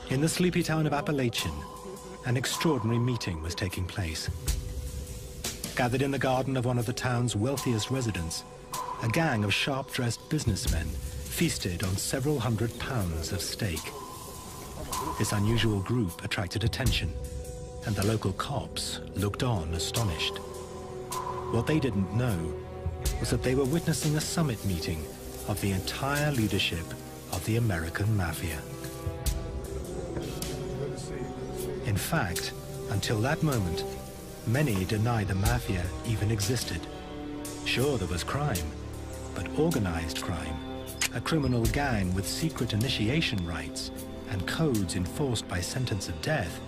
In the sleepy town of Appalachian, an extraordinary meeting was taking place. Gathered in the garden of one of the town's wealthiest residents, a gang of sharp-dressed businessmen feasted on several hundred pounds of steak. This unusual group attracted attention, and the local cops looked on astonished. What they didn't know was that they were witnessing a summit meeting of the entire leadership of the American Mafia. In fact, until that moment, many denied the Mafia even existed. Sure, there was crime, but organized crime, a criminal gang with secret initiation rites and codes enforced by sentence of death,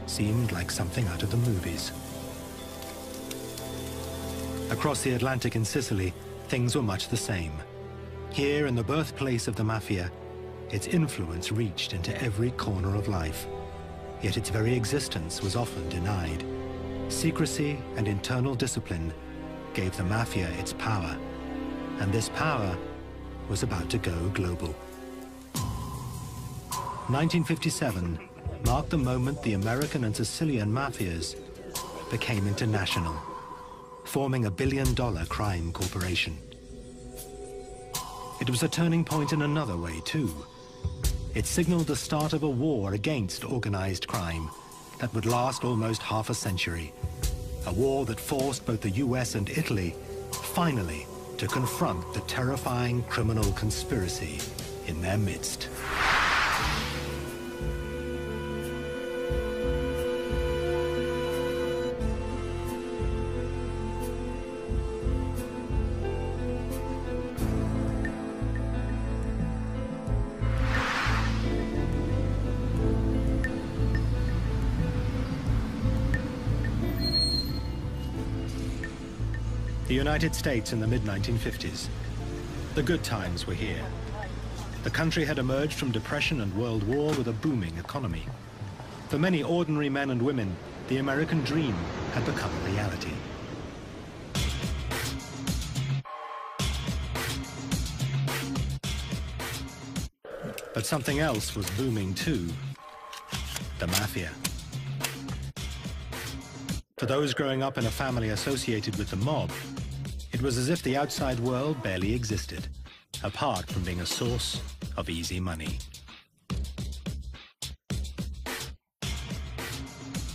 seemed like something out of the movies. Across the Atlantic in Sicily, things were much the same. Here, in the birthplace of the Mafia, its influence reached into every corner of life. Yet its very existence was often denied. Secrecy and internal discipline gave the Mafia its power, and this power was about to go global. 1957 marked the moment the American and Sicilian mafias became international, forming a billion-dollar crime corporation. It was a turning point in another way, too. It signaled the start of a war against organized crime that would last almost half a century. A war that forced both the US and Italy, finally, to confront the terrifying criminal conspiracy in their midst. The United States in the mid-1950s. The good times were here. The country had emerged from depression and World War with a booming economy. For many ordinary men and women, the American dream had become a reality. But something else was booming too: the Mafia. For those growing up in a family associated with the mob, it was as if the outside world barely existed, apart from being a source of easy money.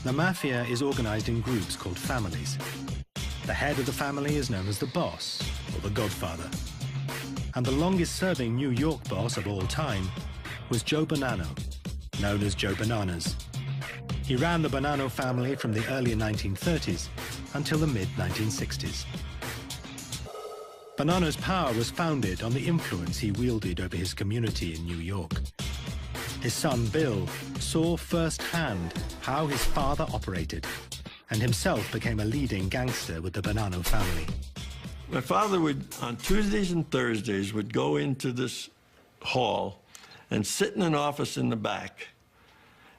The Mafia is organized in groups called families. The head of the family is known as the boss, or the godfather. And the longest-serving New York boss of all time was Joe Bonanno, known as Joe Bananas. He ran the Bonanno family from the early 1930s until the mid-1960s. Bonanno's power was founded on the influence he wielded over his community in New York. His son, Bill, saw firsthand how his father operated, and himself became a leading gangster with the Bonanno family. My father would, on Tuesdays and Thursdays, would go into this hall and sit in an office in the back,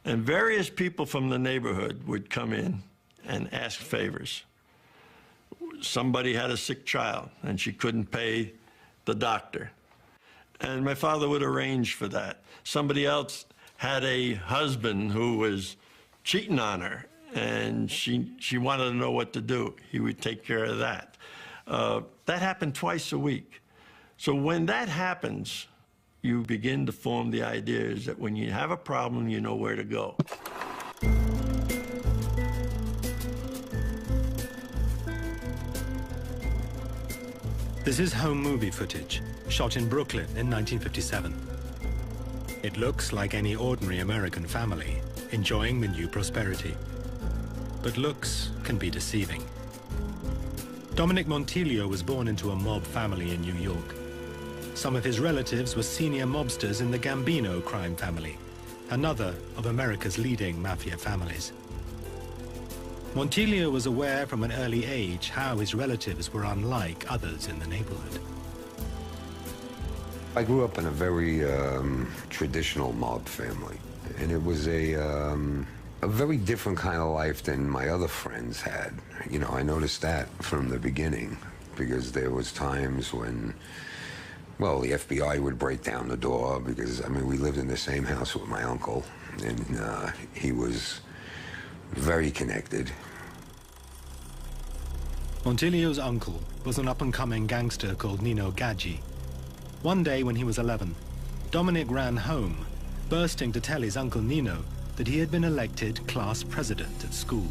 and various people from the neighborhood would come in and ask favors. Somebody had a sick child, and she couldn't pay the doctor, and my father would arrange for that. Somebody else had a husband who was cheating on her, and she wanted to know what to do. He would take care of that. That happened twice a week. So when that happens, you begin to form the ideas that when you have a problem, you know where to go. This is home movie footage, shot in Brooklyn in 1957. It looks like any ordinary American family, enjoying the new prosperity. But looks can be deceiving. Dominic Montilio was born into a mob family in New York. Some of his relatives were senior mobsters in the Gambino crime family, another of America's leading mafia families. Montilio was aware from an early age how his relatives were unlike others in the neighborhood. I grew up in a very traditional mob family, and it was a very different kind of life than my other friends had. You know, I noticed that from the beginning, because there was times when Well, the FBI would break down the door because, I mean, we lived in the same house with my uncle, and he was very connected. Montilio's uncle was an up-and-coming gangster called Nino Gaggi. One day when he was 11, Dominic ran home, bursting to tell his uncle Nino that he had been elected class president at school.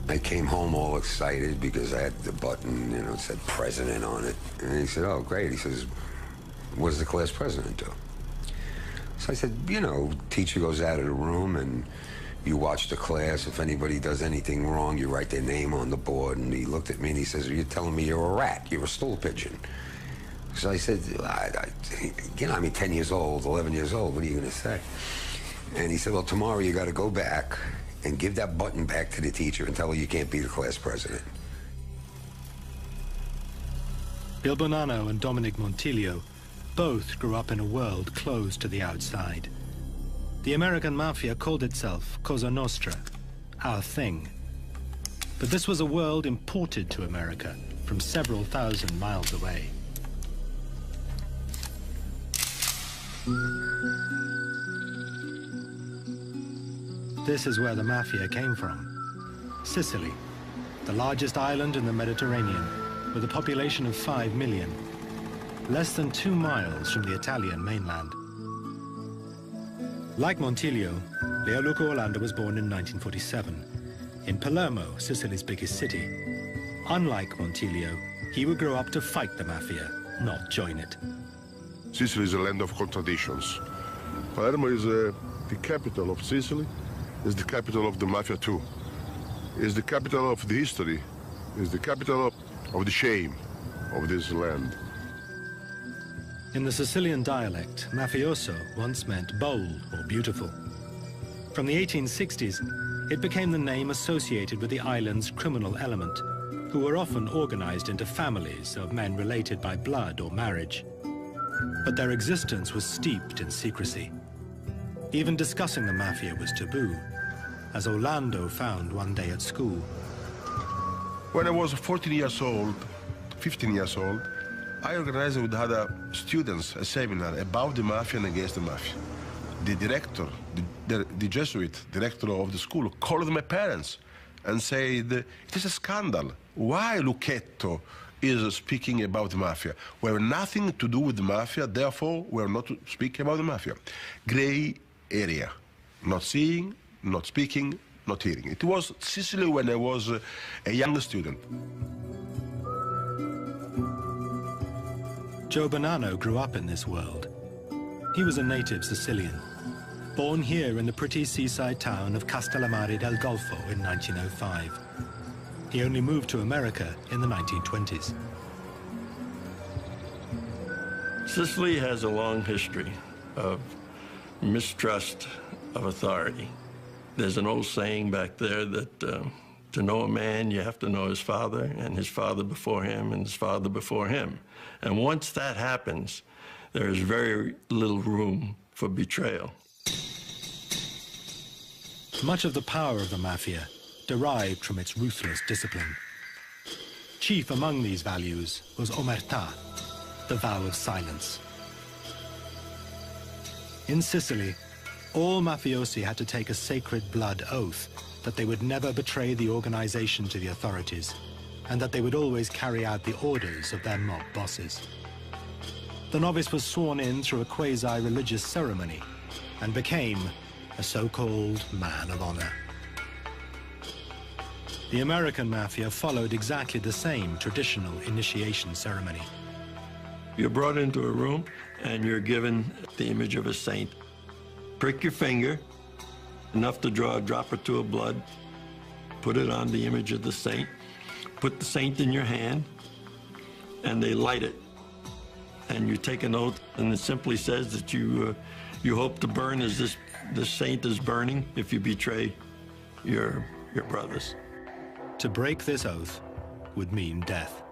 I came home all excited because I had the button, you know, it said president on it. And he said, oh, great. He says, what does the class president do? So I said, you know, teacher goes out of the room and you watch the class. If anybody does anything wrong, you write their name on the board. And he looked at me and he says, you're telling me you're a rat, you're a stool pigeon. So I said, you know, I mean, 10 years old, 11 years old, what are you going to say? And he said, well, tomorrow you got to go back and give that button back to the teacher and tell her you can't be the class president. Bill Bonanno and Dominic Montilio both grew up in a world closed to the outside. The American Mafia called itself Cosa Nostra, our thing. But this was a world imported to America from several thousand miles away. This is where the Mafia came from. Sicily, the largest island in the Mediterranean, with a population of 5 million, less than 2 miles from the Italian mainland. Like Montilio, Leoluco Orlando was born in 1947, in Palermo, Sicily's biggest city. Unlike Montilio, he would grow up to fight the Mafia, not join it. Sicily is a land of contradictions. Palermo is the capital of Sicily, is the capital of the Mafia too. Is the capital of the history, is the capital of the shame of this land. In the Sicilian dialect, mafioso once meant bold or beautiful. From the 1860s, it became the name associated with the island's criminal element, who were often organized into families of men related by blood or marriage. But their existence was steeped in secrecy. Even discussing the Mafia was taboo, as Orlando found one day at school. When I was 14 years old, 15 years old, I organized with other students a seminar about the Mafia and against the Mafia. The director, the Jesuit director of the school, called my parents and said, it is a scandal. Why Lucchetto is speaking about the Mafia? We have nothing to do with the Mafia, therefore we are not speaking about the Mafia. Gray area, not seeing, not speaking, not hearing. It was Sicily when I was a young student. Joe Bonanno grew up in this world. He was a native Sicilian, born here in the pretty seaside town of Castellammare del Golfo in 1905. He only moved to America in the 1920s. Sicily has a long history of mistrust of authority. There's an old saying back there that to know a man, you have to know his father, and his father before him, and his father before him. And once that happens, there is very little room for betrayal. Much of the power of the Mafia derived from its ruthless discipline. Chief among these values was omertà, the vow of silence. In Sicily, all mafiosi had to take a sacred blood oath that they would never betray the organization to the authorities, and that they would always carry out the orders of their mob bosses. The novice was sworn in through a quasi-religious ceremony and became a so-called man of honor. The American Mafia followed exactly the same traditional initiation ceremony. You're brought into a room and you're given the image of a saint. Prick your finger, enough to draw a drop or two of blood, put it on the image of the saint, put the saint in your hand, and they light it. And you take an oath, and it simply says that you hope to burn as this saint is burning if you betray your brothers. To break this oath would mean death.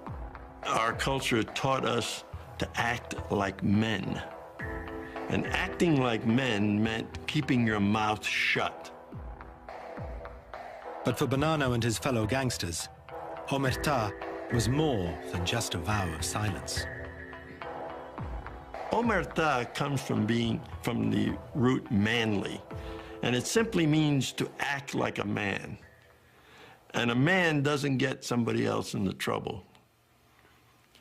Our culture taught us to act like men. And acting like men meant keeping your mouth shut. But for Bonanno and his fellow gangsters, omertà was more than just a vow of silence. Omertà comes from the root manly, and it simply means to act like a man. And a man doesn't get somebody else into trouble.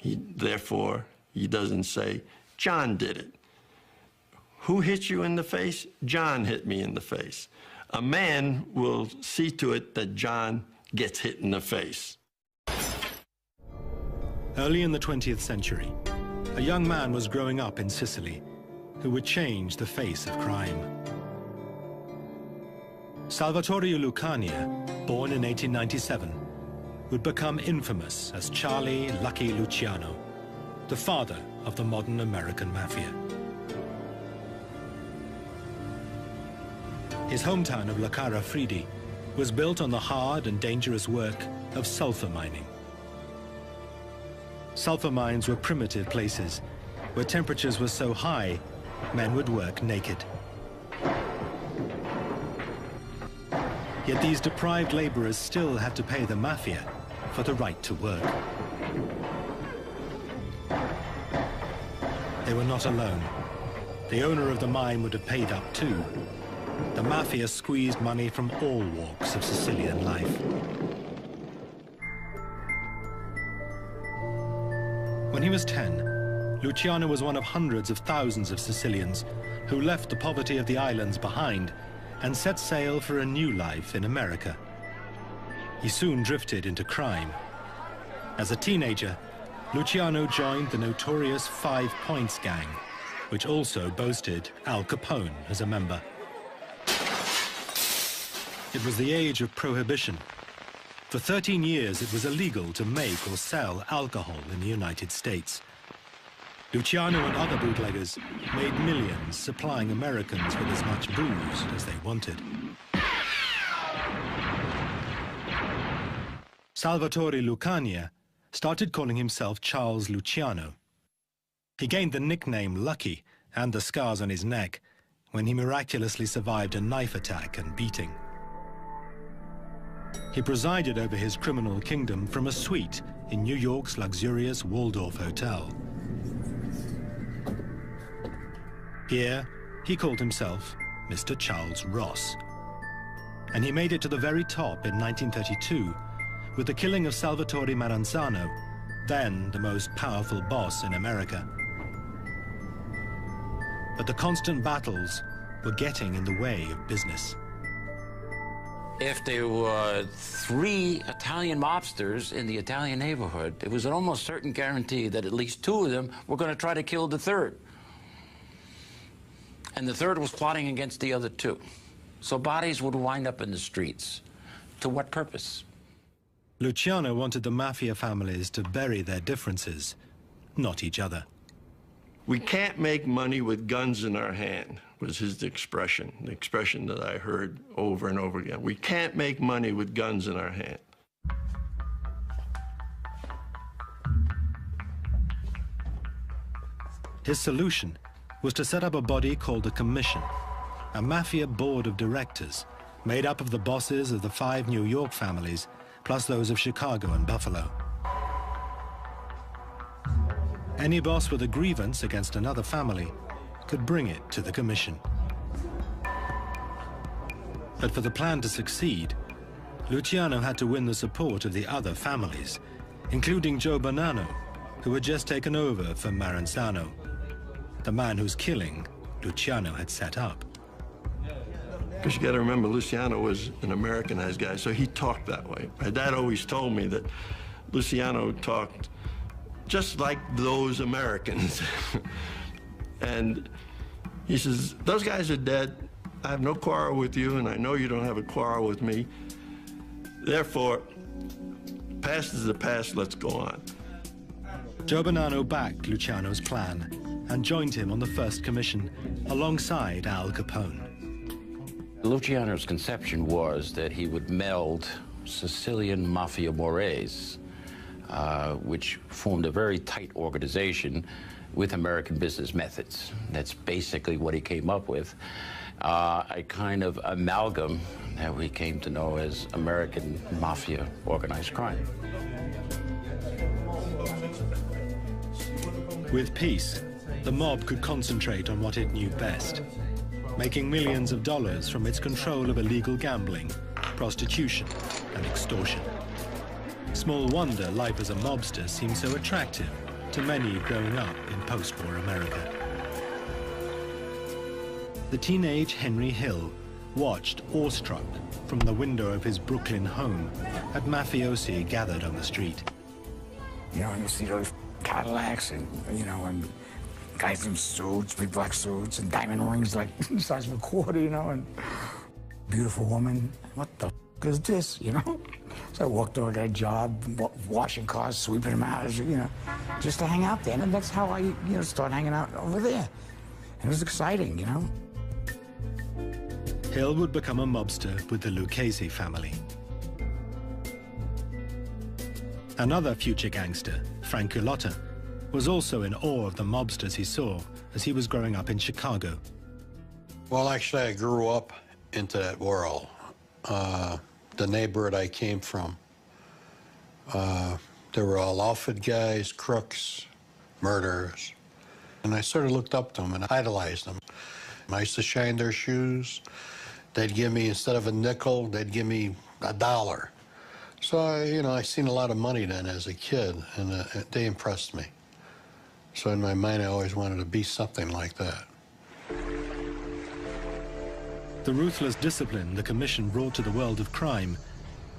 Therefore, he doesn't say, John did it. Who hit you in the face? John hit me in the face. A man will see to it that John gets hit in the face. Early in the 20th century, a young man was growing up in Sicily who would change the face of crime. Salvatore Lucania, born in 1897, would become infamous as Charlie Lucky Luciano, the father of the modern American Mafia. His hometown of La Cara Fridi was built on the hard and dangerous work of sulfur mining. Sulfur mines were primitive places where temperatures were so high, men would work naked. Yet these deprived laborers still had to pay the Mafia for the right to work. They were not alone. The owner of the mine would have paid up too. The Mafia squeezed money from all walks of Sicilian life. When he was 10, Luciano was one of hundreds of thousands of Sicilians who left the poverty of the islands behind and set sail for a new life in America. He soon drifted into crime. As a teenager, Luciano joined the notorious 5 Points gang, which also boasted Al Capone as a member. It was the age of prohibition. For 13 years, it was illegal to make or sell alcohol in the United States. Luciano and other bootleggers made millions supplying Americans with as much booze as they wanted. Salvatore Lucania started calling himself Charles Luciano. He gained the nickname Lucky and the scars on his neck when he miraculously survived a knife attack and beating. He presided over his criminal kingdom from a suite in New York's luxurious Waldorf Hotel. Here, he called himself Mr. Charles Ross. And he made it to the very top in 1932 with the killing of Salvatore Maranzano, then the most powerful boss in America. But the constant battles were getting in the way of business. If there were 3 Italian mobsters in the Italian neighborhood, it was an almost certain guarantee that at least 2 of them were going to try to kill the 3rd. And the 3rd was plotting against the other 2. So bodies would wind up in the streets. To what purpose? Luciano wanted the Mafia families to bury their differences, not each other. We can't make money with guns in our hand, was his expression, the expression that I heard over and over again. We can't make money with guns in our hand. His solution was to set up a body called a commission, a Mafia board of directors made up of the bosses of the 5 New York families, plus those of Chicago and Buffalo. Any boss with a grievance against another family could bring it to the commission. But for the plan to succeed, Luciano had to win the support of the other families, including Joe Bonanno, who had just taken over from Maranzano, the man whose killing Luciano had set up. Because you got to remember, Luciano was an Americanized guy, so he talked that way. My dad always told me that Luciano talked just like those Americans. And he says, those guys are dead. I have no quarrel with you, and I know you don't have a quarrel with me. Therefore, past is the past, let's go on. Joe Bonanno backed Luciano's plan and joined him on the first commission alongside Al Capone. Luciano's conception was that he would meld Sicilian Mafia mores, which formed a very tight organization with American business methods. That's basically what he came up with. A kind of amalgam that we came to know as American Mafia organized crime. With peace, the mob could concentrate on what it knew best, making millions of dollars from its control of illegal gambling, prostitution, and extortion. Small wonder life as a mobster seemed so attractive to many growing up in post-war America. The teenage Henry Hill watched awestruck from the window of his Brooklyn home at mafiosi gathered on the street. You know, and you see those Cadillacs and, you know, and guys in suits, big black suits, and diamond rings like the size of a quarter, you know, and beautiful woman. What the f is this, you know? So I walked over that job, washing cars, sweeping them out, you know, just to hang out there. And that's how I, you know, started hanging out over there. And it was exciting, you know? Hill would become a mobster with the Lucchese family. Another future gangster, Frank Culotta, was also in awe of the mobsters he saw as he was growing up in Chicago. Well, actually, I grew up into that world. The neighborhood I came from, they were all outfit guys, crooks, murderers. And I sort of looked up to them and idolized them. I used to shine their shoes. They'd give me, instead of a nickel, they'd give me $1. So, you know, I seen a lot of money then as a kid, and they impressed me. So in my mind, I always wanted to be something like that. The ruthless discipline the Commission brought to the world of crime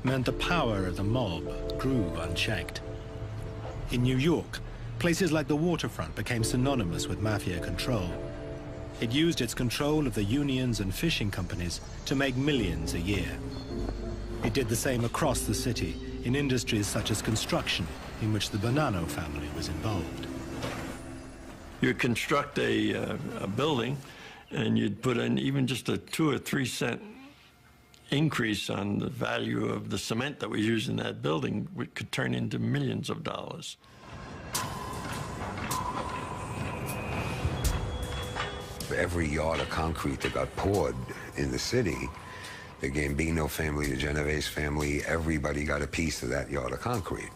meant the power of the mob grew unchecked. In New York, places like the waterfront became synonymous with mafia control. It used its control of the unions and fishing companies to make millions a year. It did the same across the city in industries such as construction, in which the Bonanno family was involved. You construct a building, and you'd put in even just a 2 or 3 cent increase on the value of the cement that was used in that building, which could turn into millions of dollars. Every yard of concrete that got poured in the city, the Gambino family, the Genovese family, everybody got a piece of that yard of concrete,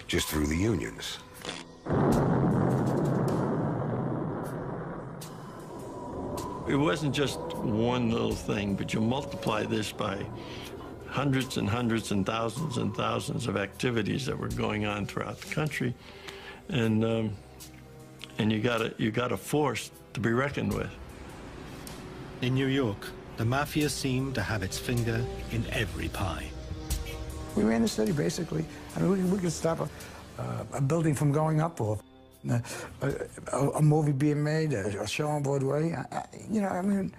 just through the unions. It wasn't just one little thing, but you multiply this by hundreds and hundreds and thousands of activities that were going on throughout the country, and you got a force to be reckoned with. In New York, the mafia seemed to have its finger in every pie. We ran the city, basically. I mean, we could stop a building from going up, or a movie being made, a show on Broadway. You know, I mean,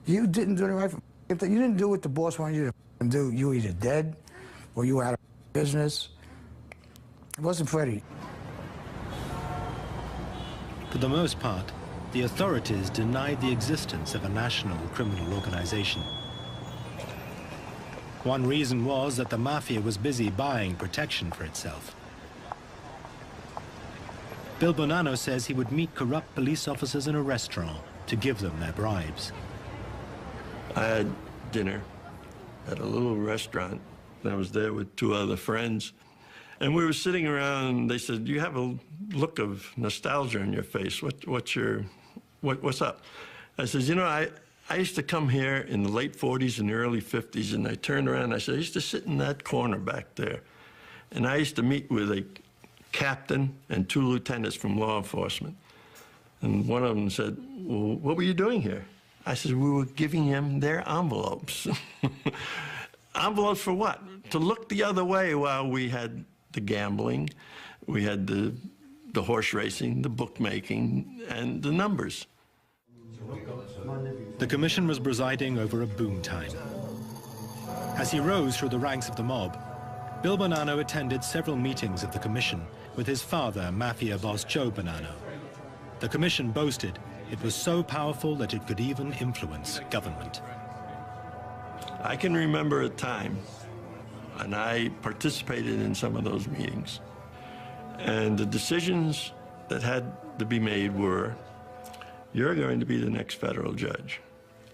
you didn't do it right. If you didn't do what the boss wanted you to do, you were either dead or you were out of business. It wasn't pretty. For the most part, the authorities denied the existence of a national criminal organization. One reason was that the mafia was busy buying protection for itself. Bill Bonanno says he would meet corrupt police officers in a restaurant to give them their bribes. I had dinner at a little restaurant. I was there with 2 other friends. And we were sitting around, and they said, "You have a look of nostalgia in your face. What's up?" I said, "You know, I used to come here in the late 40s and the early 50s, and I turned around, and I said, I used to sit in that corner back there, and I used to meet with a captain and 2 lieutenants from law enforcement. And one of them said, 'Well, what were you doing here?' I said, 'We were giving them their envelopes.'" Envelopes for what? To look the other way while we had the gambling, we had the horse racing, the bookmaking, and the numbers. The commission was presiding over a boom time. As he rose through the ranks of the mob, Bill Bonanno attended several meetings of the commission with his father, mafia boss Joe Bonanno. The commission boasted it was so powerful that it could even influence government. I can remember a time, and I participated in some of those meetings, and the decisions that had to be made were, you're going to be the next federal judge.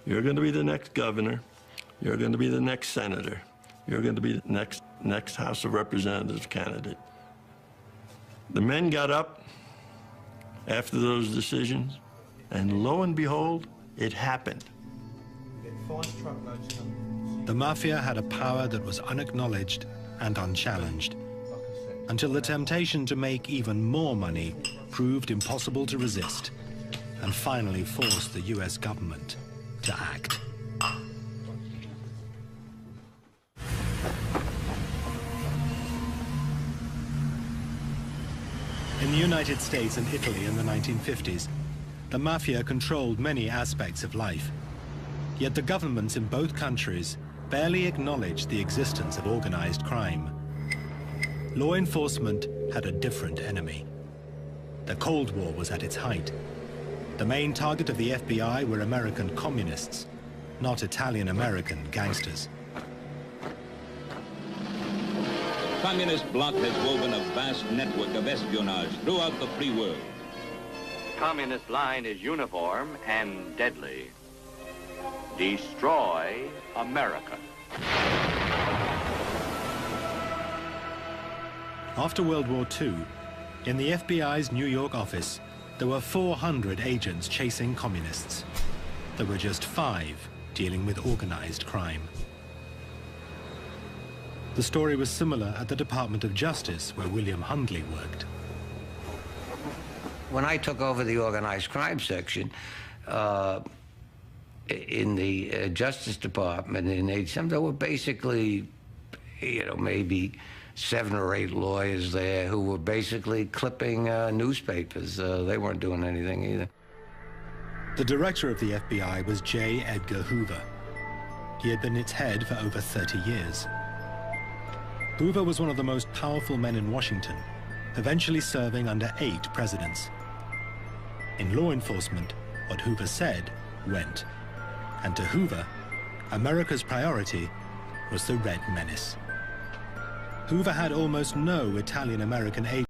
You're going to be the next governor. You're going to be the next senator. You're going to be the next House of Representatives candidate. The men got up after those decisions, and lo and behold, it happened. The Mafia had a power that was unacknowledged and unchallenged, until the temptation to make even more money proved impossible to resist, and finally forced the US government to act. In the United States and Italy in the 1950s, the Mafia controlled many aspects of life. Yet the governments in both countries barely acknowledged the existence of organized crime. Law enforcement had a different enemy. The Cold War was at its height. The main target of the FBI were American communists, not Italian-American gangsters. The communist bloc has woven a vast network of espionage throughout the free world. Communist line is uniform and deadly. Destroy America. After World War II, in the FBI's New York office, there were 400 agents chasing communists. There were just 5 dealing with organized crime. The story was similar at the Department of Justice, where William Hundley worked. When I took over the organized crime section in the Justice Department in 87, there were basically, maybe 7 or 8 lawyers there who were basically clipping newspapers. They weren't doing anything either. The director of the FBI was J. Edgar Hoover. He had been its head for over 30 years. Hoover was one of the most powerful men in Washington, eventually serving under 8 presidents. In law enforcement, what Hoover said went. And to Hoover, America's priority was the Red Menace. Hoover had almost no Italian-American agents.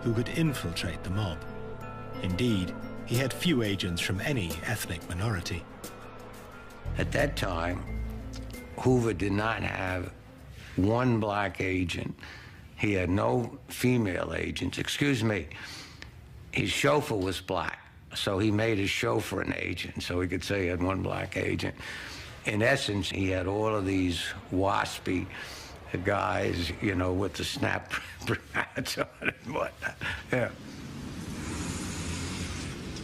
Who could infiltrate the mob. Indeed, he had few agents from any ethnic minority. At that time, Hoover did not have one black agent. He had no female agents. Excuse me, his chauffeur was black, so he made his chauffeur an agent, so he could say he had one black agent. In essence, he had all of these waspy guys, with the snap hats on and whatnot. Yeah.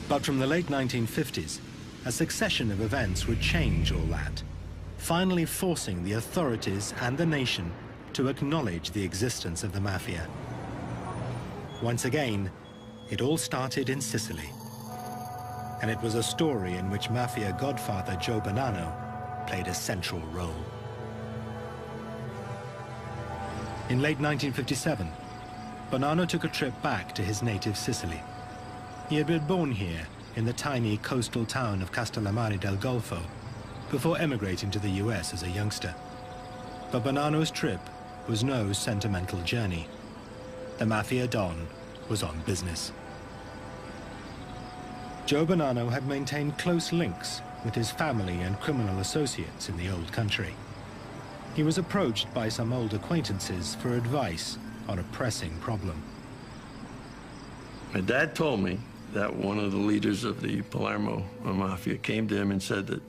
But from the late 1950s, a succession of events would change all that, finally forcing the authorities and the nation to acknowledge the existence of the Mafia. Once again, it all started in Sicily. And it was a story in which Mafia godfather Joe Bonanno played a central role. In late 1957, Bonanno took a trip back to his native Sicily. He had been born here in the tiny coastal town of Castellammare del Golfo before emigrating to the US as a youngster. But Bonanno's trip was no sentimental journey. The Mafia Don was on business. Joe Bonanno had maintained close links with his family and criminal associates in the old country. He was approached by some old acquaintances for advice on a pressing problem. My dad told me that one of the leaders of the Palermo Mafia came to him and said that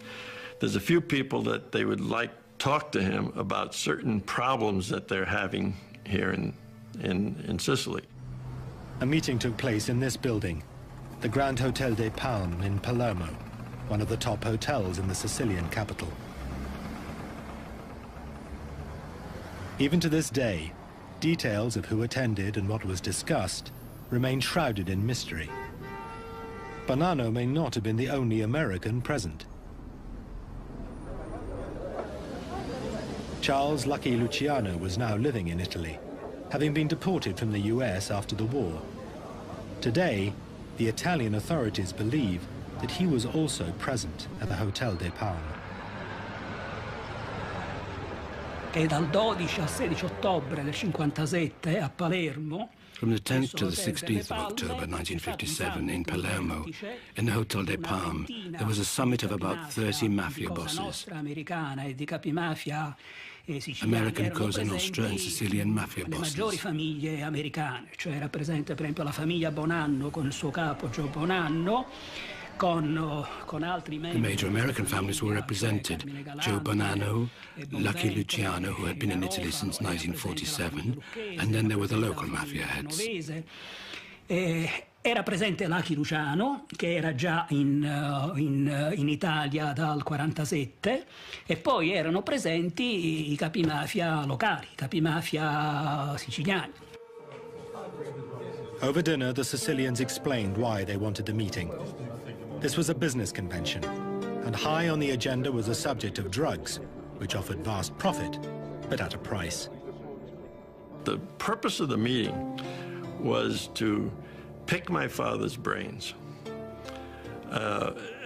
there's a few people that they would like to talk to him about certain problems that they're having here in Sicily. A meeting took place in this building, the Grand Hotel de Palme in Palermo, one of the top hotels in the Sicilian capital. Even to this day, details of who attended and what was discussed remain shrouded in mystery. Bonanno may not have been the only American present. Charles Lucky Luciano was now living in Italy, having been deported from the US after the war. Today, the Italian authorities believe that he was also present at the Hotel de Palme. e dal 12 al 16 ottobre del 57 a Palermo. From the 10th to the 16th of October 1957 in Palermo, in the Hotel de Palm, there was a summit of about 30 mafia bosses. American Cosa Nostra and Sicilian mafia bosses. Le maggiori famiglie americane, cioè era presente per esempio la famiglia Bonanno con il suo capo Joe Bonanno, con altri membri. The major American families were represented: Joe Bonanno, Lucky Luciano, who had been in Italy since 1947, and then there were the local mafia heads. Era presente Lucky Luciano, che era già in Italia dal 1947, e poi erano presenti i capimafia locali, i capimafia siciliani. Over dinner, the Sicilians explained why they wanted the meeting. This was a business convention, and high on the agenda was the subject of drugs, which offered vast profit, but at a price. The purpose of the meeting was to pick my father's brains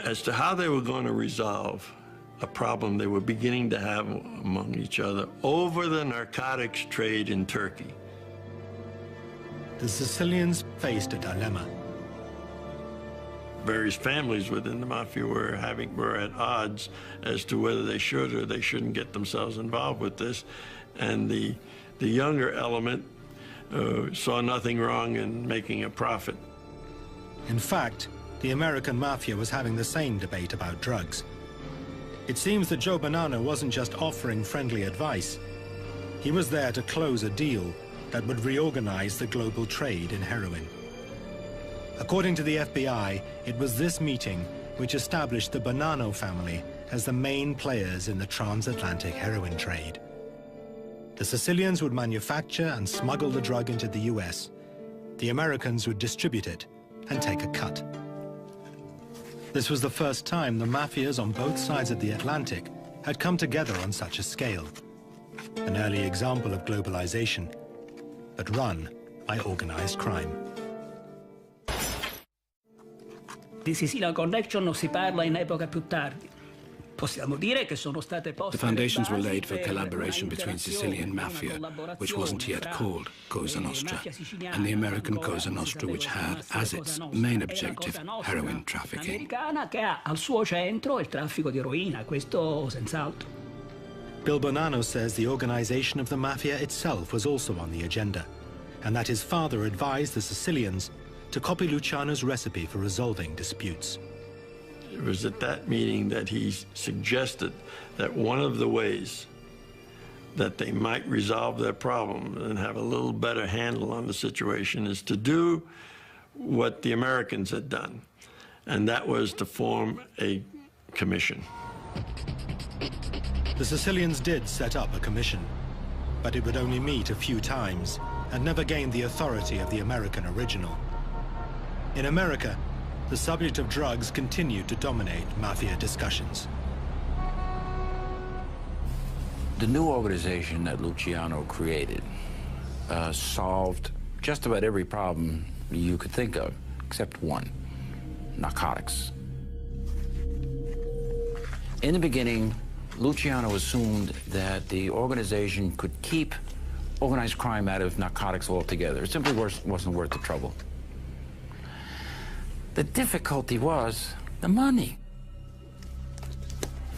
as to how they were going to resolve a problem they were beginning to have among each other over the narcotics trade in Turkey. The Sicilians faced a dilemma. Various families within the Mafia were at odds as to whether they should or they shouldn't get themselves involved with this, and the younger element saw nothing wrong in making a profit. In fact, the American Mafia was having the same debate about drugs. It seems that Joe Bonanno wasn't just offering friendly advice. He was there to close a deal that would reorganize the global trade in heroin. According to the FBI, it was this meeting which established the Bonanno family as the main players in the transatlantic heroin trade. The Sicilians would manufacture and smuggle the drug into the US. The Americans would distribute it and take a cut. This was the first time the mafias on both sides of the Atlantic had come together on such a scale. An early example of globalization, but run by organized crime. Di Sicilian Connection non si parla in epoca più tardi. Possiamo dire che sono state poste The foundations were laid for collaboration between Sicilian Mafia, which wasn't yet called Cosa Nostra, and the American Cosa Nostra, which had as its main objective heroin trafficking. Americana che ha al suo centro il traffico di eroina, questo senz'altro. Bill Bonanno says the organization of the Mafia itself was also on the agenda, and that his father advised the Sicilians to copy Luciano's recipe for resolving disputes. It was at that meeting that he suggested that one of the ways that they might resolve their problem and have a little better handle on the situation is to do what the Americans had done, and that was to form a commission. The Sicilians did set up a commission, but it would only meet a few times and never gained the authority of the American original. In America, the subject of drugs continued to dominate Mafia discussions. The new organization that Luciano created solved just about every problem you could think of, except one: narcotics. In the beginning, Luciano assumed that the organization could keep organized crime out of narcotics altogether. It simply wasn't worth the trouble. The difficulty was the money.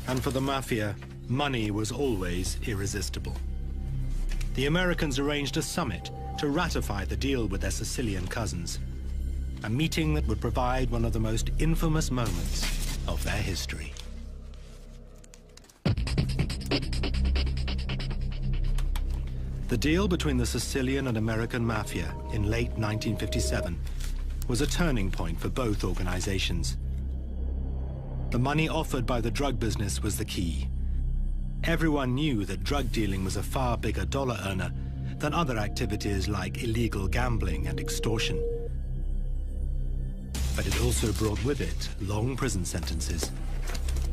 And for the Mafia, money was always irresistible. The Americans arranged a summit to ratify the deal with their Sicilian cousins, a meeting that would provide one of the most infamous moments of their history. The deal between the Sicilian and American Mafia in late 1957 was a turning point for both organizations. The money offered by the drug business was the key. Everyone knew that drug dealing was a far bigger dollar earner than other activities like illegal gambling and extortion. But it also brought with it long prison sentences,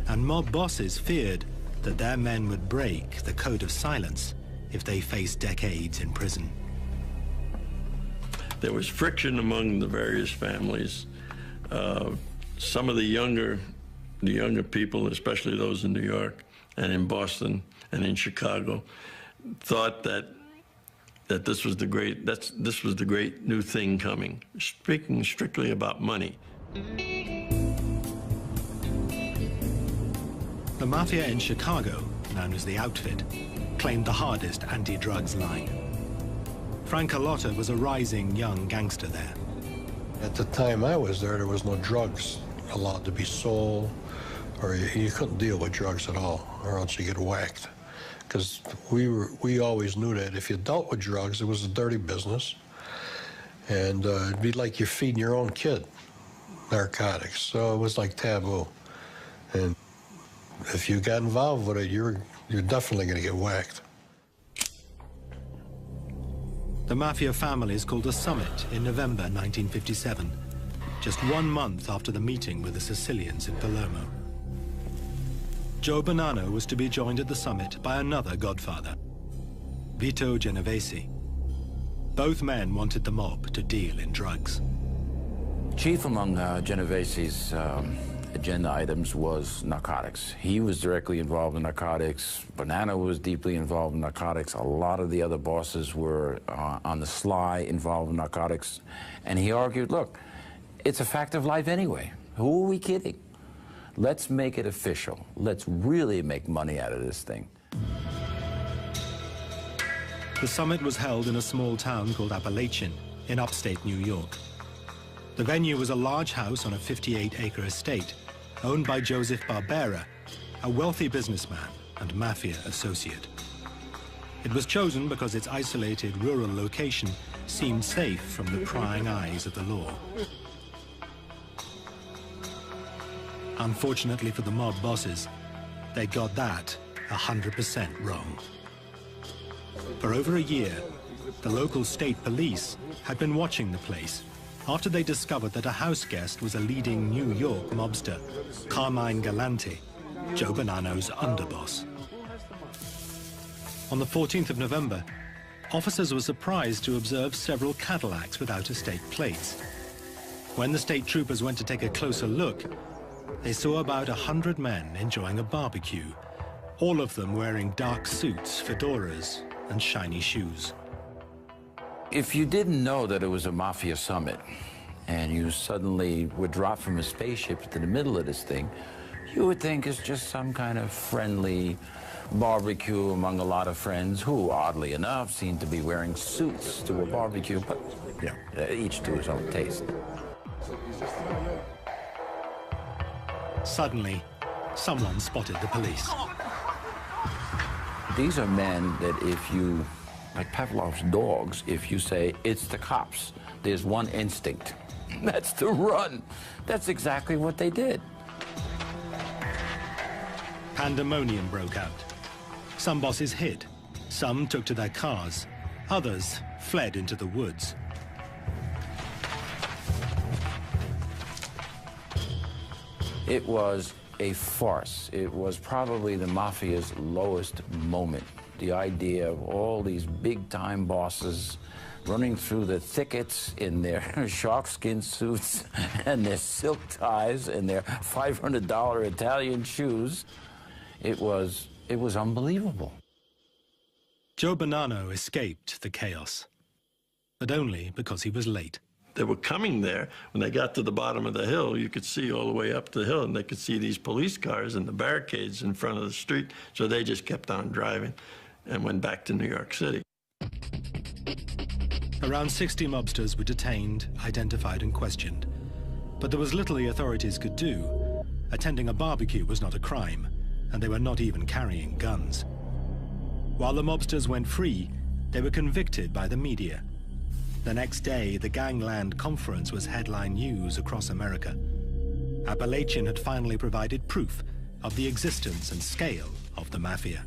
and mob bosses feared that their men would break the code of silence if they faced decades in prison. There was friction among the various families. Some of the younger people, especially those in New York and in Boston and in Chicago, thought that this was the great new thing coming, speaking strictly about money. The Mafia in Chicago, known as the Outfit, claimed the hardest anti-drugs line. Frank Carlotta was a rising young gangster there. At the time I was there was no drugs allowed to be sold, or you couldn't deal with drugs at all, or else you get whacked. Because we always knew that if you dealt with drugs, it was a dirty business, and it'd be like you're feeding your own kid narcotics. So it was like taboo, and if you got involved with it, you're definitely going to get whacked. The Mafia families called a summit in November 1957, just 1 month after the meeting with the Sicilians in Palermo. Joe Bonanno was to be joined at the summit by another godfather, Vito Genovese. Both men wanted the mob to deal in drugs. Chief among Genovese's agenda items was narcotics. He was directly involved in narcotics. Bonanno was deeply involved in narcotics. A lot of the other bosses were on the sly involved in narcotics. And he argued, look, it's a fact of life anyway. Who are we kidding? Let's make it official. Let's really make money out of this thing. The summit was held in a small town called Appalachian in upstate New York. The venue was a large house on a 58-acre estate owned by Joseph Barbera, a wealthy businessman and Mafia associate. It was chosen because its isolated rural location seemed safe from the prying eyes of the law. Unfortunately for the mob bosses, they got that 100% wrong. For over a year, the local state police had been watching the place after they discovered that a house guest was a leading New York mobster, Carmine Galante, Joe Bonanno's underboss. On the 14th of November, officers were surprised to observe several Cadillacs with out-of-state plates. When the state troopers went to take a closer look, they saw about 100 men enjoying a barbecue, all of them wearing dark suits, fedoras, and shiny shoes. If you didn't know that it was a Mafia summit, and you suddenly were dropped from a spaceship into the middle of this thing, you would think it's just some kind of friendly barbecue among a lot of friends who, oddly enough, seem to be wearing suits to a barbecue, but, you know, each to his own taste. Suddenly, someone spotted the police. These are men that if you, like Pavlov's dogs, if you say, it's the cops, there's one instinct. That's to run. That's exactly what they did. Pandemonium broke out. Some bosses hid, some took to their cars, others fled into the woods. It was a farce. It was probably the Mafia's lowest moment. The idea of all these big-time bosses running through the thickets in their sharkskin suits and their silk ties and their $500 Italian shoes. It was unbelievable. Joe Bonanno escaped the chaos, but only because he was late. They were coming there. When they got to the bottom of the hill, you could see all the way up the hill, and they could see these police cars and the barricades in front of the street, so they just kept on driving and went back to New York City. Around 60 mobsters were detained, identified, and questioned. But there was little the authorities could do. Attending a barbecue was not a crime, and they were not even carrying guns. While the mobsters went free, they were convicted by the media. The next day, the Gangland Conference was headline news across America. Appalachian had finally provided proof of the existence and scale of the Mafia.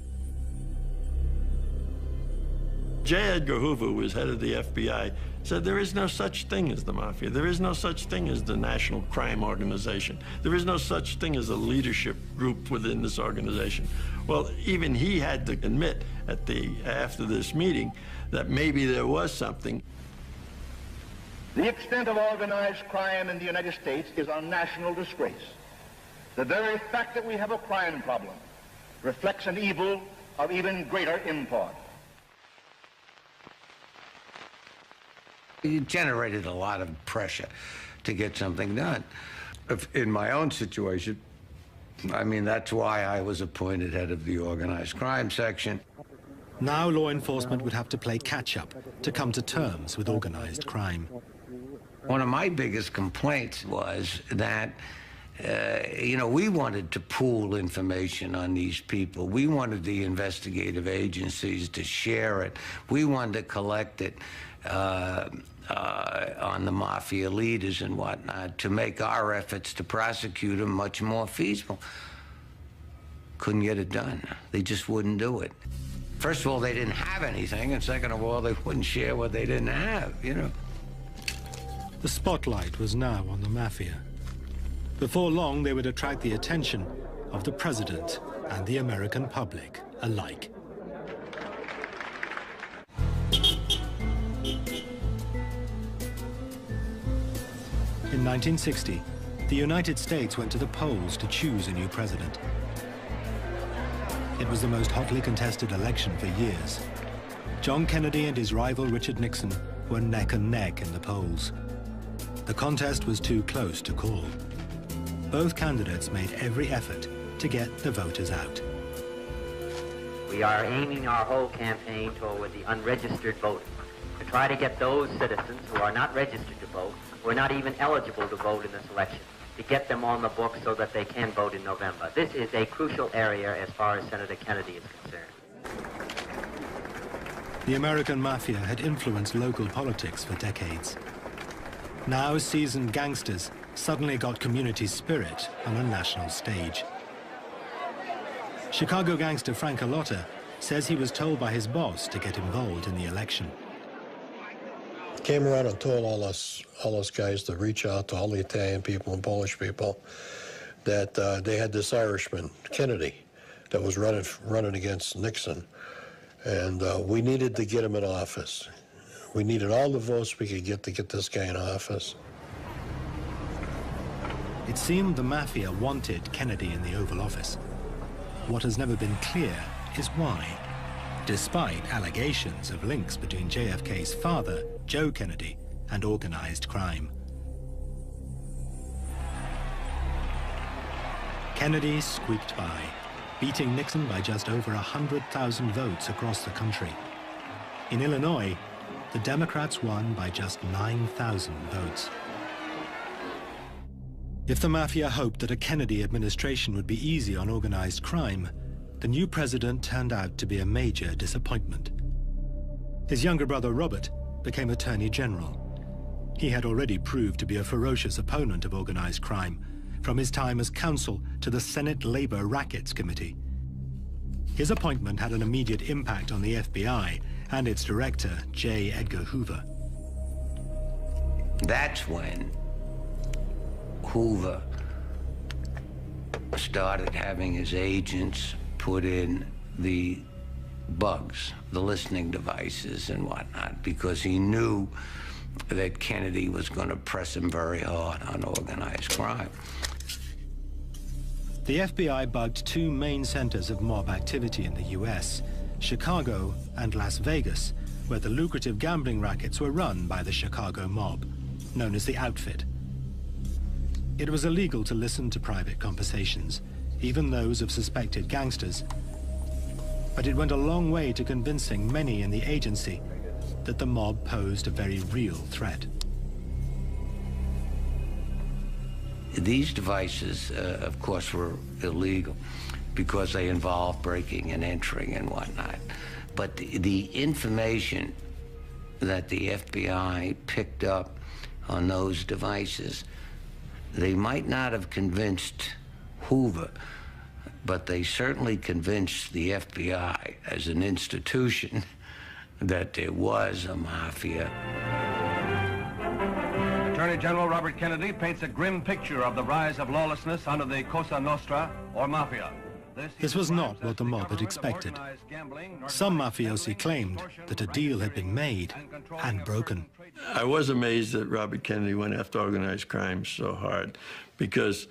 J. Edgar Hoover, who was head of the FBI, said there is no such thing as the Mafia. There is no such thing as the National Crime Organization. There is no such thing as a leadership group within this organization. Well, even he had to admit after this meeting that maybe there was something. The extent of organized crime in the United States is a national disgrace. The very fact that we have a crime problem reflects an evil of even greater import. It generated a lot of pressure to get something done. In my own situation, I mean, that's why I was appointed head of the organized crime section. Now law enforcement would have to play catch-up to come to terms with organized crime. One of my biggest complaints was that, you know, we wanted to pool information on these people. We wanted the investigative agencies to share it. We wanted to collect it on the mafia leaders and whatnot to make our efforts to prosecute them much more feasible. Couldn't get it done. They just wouldn't do it. First of all, they didn't have anything, and second of all, they wouldn't share what they didn't have, you know. The spotlight was now on the Mafia. Before long, they would attract the attention of the president and the American public alike. In 1960, the United States went to the polls to choose a new president. It was the most hotly contested election for years. John Kennedy and his rival Richard Nixon were neck and neck in the polls. The contest was too close to call. Both candidates made every effort to get the voters out. We are aiming our whole campaign toward the unregistered voter, to try to get those citizens who are not registered to vote, who are not even eligible to vote in this election, to get them on the books so that they can vote in November. This is a crucial area as far as Senator Kennedy is concerned. The American Mafia had influenced local politics for decades. Now seasoned gangsters suddenly got community spirit on a national stage. Chicago gangster Frank Alotta says he was told by his boss to get involved in the election. Came around and told all us guys to reach out to all the Italian people and Polish people that they had this Irishman, Kennedy, that was running against Nixon. And we needed to get him in office. We needed all the votes we could get to get this guy in office. It seemed the Mafia wanted Kennedy in the Oval Office. What has never been clear is why, despite allegations of links between JFK's father, Joe Kennedy, and organized crime. Kennedy squeaked by, beating Nixon by just over 100,000 votes across the country. In Illinois, the Democrats won by just 9,000 votes. If the Mafia hoped that a Kennedy administration would be easy on organized crime, the new president turned out to be a major disappointment. His younger brother, Robert, became Attorney General. He had already proved to be a ferocious opponent of organized crime, from his time as counsel to the Senate Labor Rackets Committee. His appointment had an immediate impact on the FBI and its director, J. Edgar Hoover. That's when Hoover started having his agents put in the bugs, the listening devices and whatnot, because he knew that Kennedy was going to press him very hard on organized crime. The FBI bugged two main centers of mob activity in the US, Chicago and Las Vegas, where the lucrative gambling rackets were run by the Chicago mob, known as the Outfit. It was illegal to listen to private conversations, even those of suspected gangsters, but it went a long way to convincing many in the agency that the mob posed a very real threat. These devices, of course, were illegal because they involved breaking and entering and whatnot. But the information that the FBI picked up on those devices, they might not have convinced Hoover, but they certainly convinced the FBI as an institution that there was a mafia. Attorney General Robert Kennedy paints a grim picture of the rise of lawlessness under the Cosa Nostra, or Mafia. This was not what the mob had expected. Some mafiosi claimed that a deal had been made and broken. I was amazed that Robert Kennedy went after organized crime so hard, because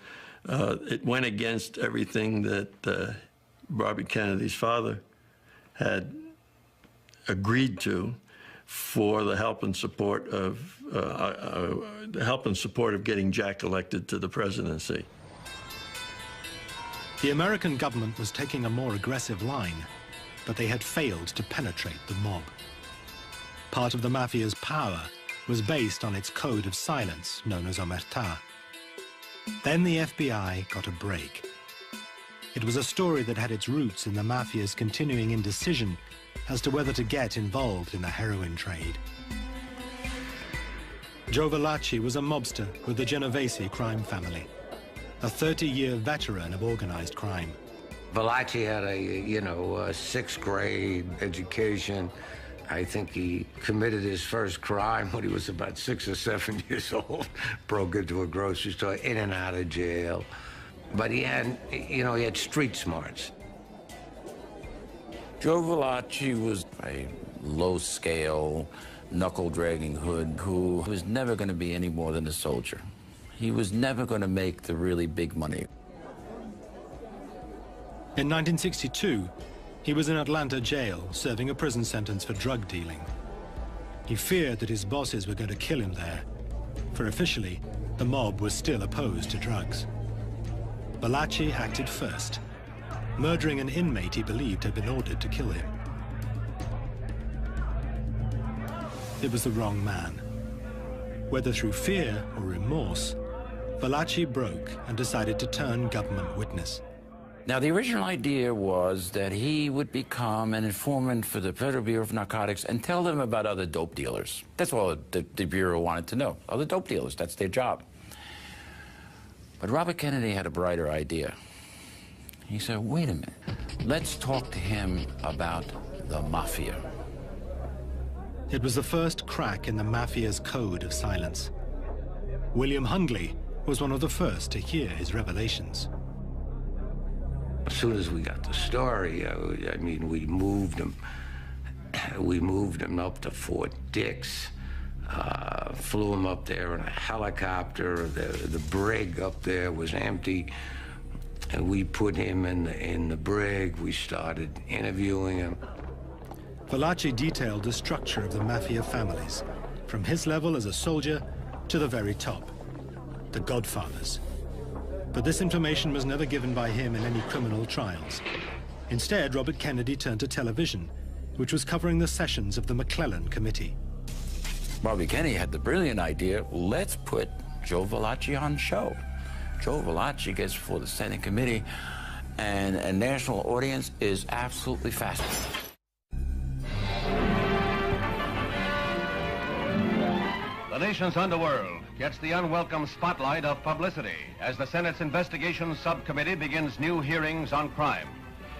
it went against everything that Robert Kennedy's father had agreed to for the help and support of getting Jack elected to the presidency. The American government was taking a more aggressive line, but they had failed to penetrate the mob. Part of the Mafia's power was based on its code of silence, known as omertà. Then the FBI got a break. It was a story that had its roots in the Mafia's continuing indecision as to whether to get involved in the heroin trade. Joe Valachi was a mobster with the Genovese crime family, a 30-year veteran of organized crime. Valachi had a sixth grade education. I think he committed his first crime when he was about 6 or 7 years old. Broke into a grocery store, in and out of jail. But he had, he had street smarts. Joe Valachi was a low-scale, knuckle-dragging hood who was never going to be any more than a soldier. He was never going to make the really big money. In 1962, he was in Atlanta jail serving a prison sentence for drug dealing. He feared that his bosses were going to kill him there, for officially, the mob was still opposed to drugs. Valachi acted first, murdering an inmate he believed had been ordered to kill him. It was the wrong man. Whether through fear or remorse, Valachi broke and decided to turn government witness. Now, the original idea was that he would become an informant for the Federal Bureau of Narcotics and tell them about other dope dealers. That's all the Bureau wanted to know. Other dope dealers, that's their job. But Robert Kennedy had a brighter idea. He said, wait a minute, let's talk to him about the Mafia. It was the first crack in the Mafia's code of silence. William Hungley was one of the first to hear his revelations. As soon as we got the story, I mean, we moved him. We moved him up to Fort Dix, flew him up there in a helicopter. The brig up there was empty, and we put him in the brig. We started interviewing him. Valachi detailed the structure of the Mafia families, from his level as a soldier to the very top, the Godfathers. But this information was never given by him in any criminal trials. Instead, Robert Kennedy turned to television, which was covering the sessions of the McClellan Committee. Bobby Kennedy had the brilliant idea, let's put Joe Valachi on show. Joe Valachi gets before the Senate Committee, and a national audience is absolutely fascinated. The nation's underworld gets the unwelcome spotlight of publicity as the Senate's Investigations Subcommittee begins new hearings on crime.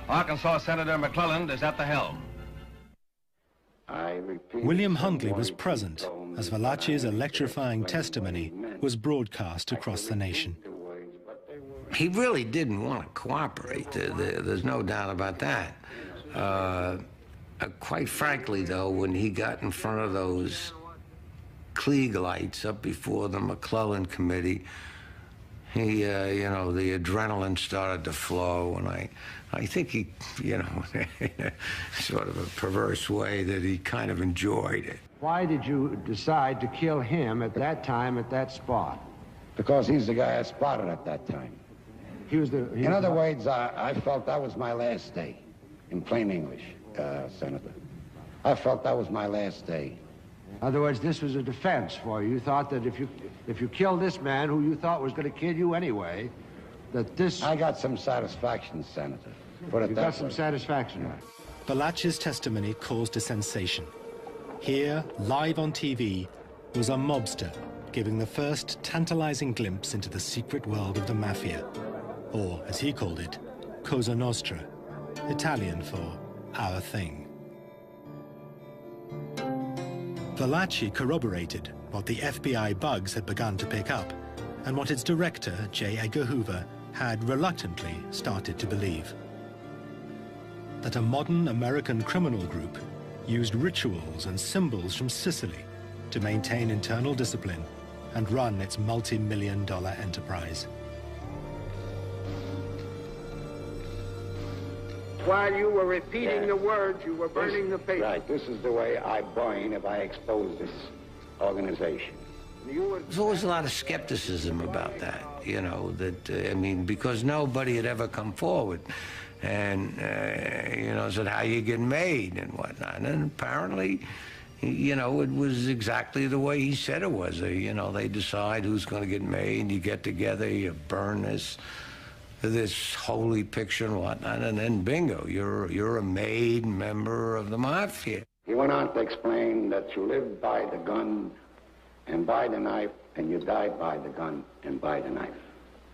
Arkansas Senator McClellan is at the helm. William Hungley was present as Valachi's electrifying testimony was broadcast across the nation. He really didn't want to cooperate. There's no doubt about that. Quite frankly, though, when he got in front of those Klieg lights up before the McClellan Committee, he, the adrenaline started to flow, and I think he, sort of a perverse way, that he kind of enjoyed it. Why did you decide to kill him at that time, at that spot? Because he's the guy I spotted at that time. In other words, I felt that was my last day, in plain English, Senator. I felt that was my last day. In other words, this was a defense for you. You thought that if you killed this man who you thought was going to kill you anyway, that this... I got some satisfaction, Senator. Put it you that got some way. satisfaction. Valachi's testimony caused a sensation. Here, live on TV, was a mobster giving the first tantalizing glimpse into the secret world of the Mafia, or, as he called it, Cosa Nostra, Italian for our thing. Valachi corroborated what the FBI bugs had begun to pick up, and what its director, J. Edgar Hoover, had reluctantly started to believe. That a modern American criminal group used rituals and symbols from Sicily to maintain internal discipline and run its multi-million-dollar enterprise. while you were repeating the words, you were burning the paper. Right, this is the way I burn if I expose this organization. There's always a lot of skepticism about that, you know, I mean, because nobody had ever come forward and, you know, said how you get made and whatnot. And apparently, you know, it was exactly the way he said it was. You know, they decide who's going to get made, you get together, you burn this holy picture and whatnot, and then bingo, you're a made member of the Mafia. He went on to explain that you lived by the gun and by the knife, and you died by the gun and by the knife.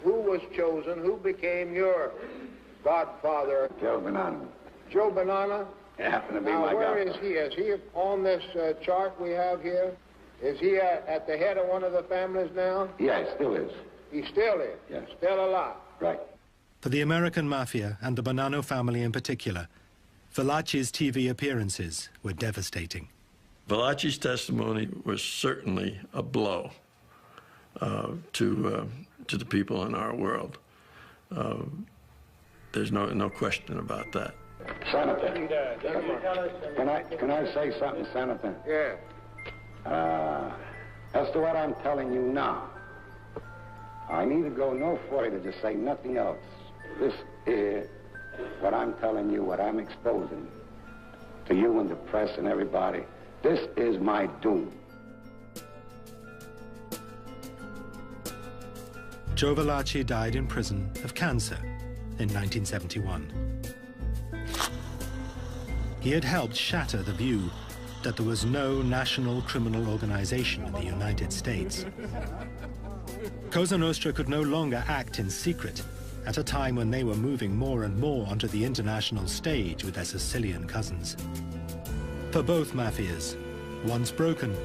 Who was chosen? Who became your godfather? Joe Bonanno. Joe Bonanno? It happened to be now, my where godfather. is he? Is he on this chart we have here? Is he at the head of one of the families now? Yeah, he still is. He still is? Yes. Still alive? Right. For the American Mafia, and the Bonanno family in particular, Valachi's TV appearances were devastating. Valachi's testimony was certainly a blow to the people in our world. There's no question about that. Senator, can I say something, Senator? Yeah. As to what I'm telling you now, I need to go no further to say nothing else. This is what I'm telling you, what I'm exposing to you and the press and everybody. This is my doom. Joe Valachi died in prison of cancer in 1971. He had helped shatter the view that there was no national criminal organization in the United States. Cosa Nostra could no longer act in secret at a time when they were moving more and more onto the international stage with their Sicilian cousins. For both mafias, once broken,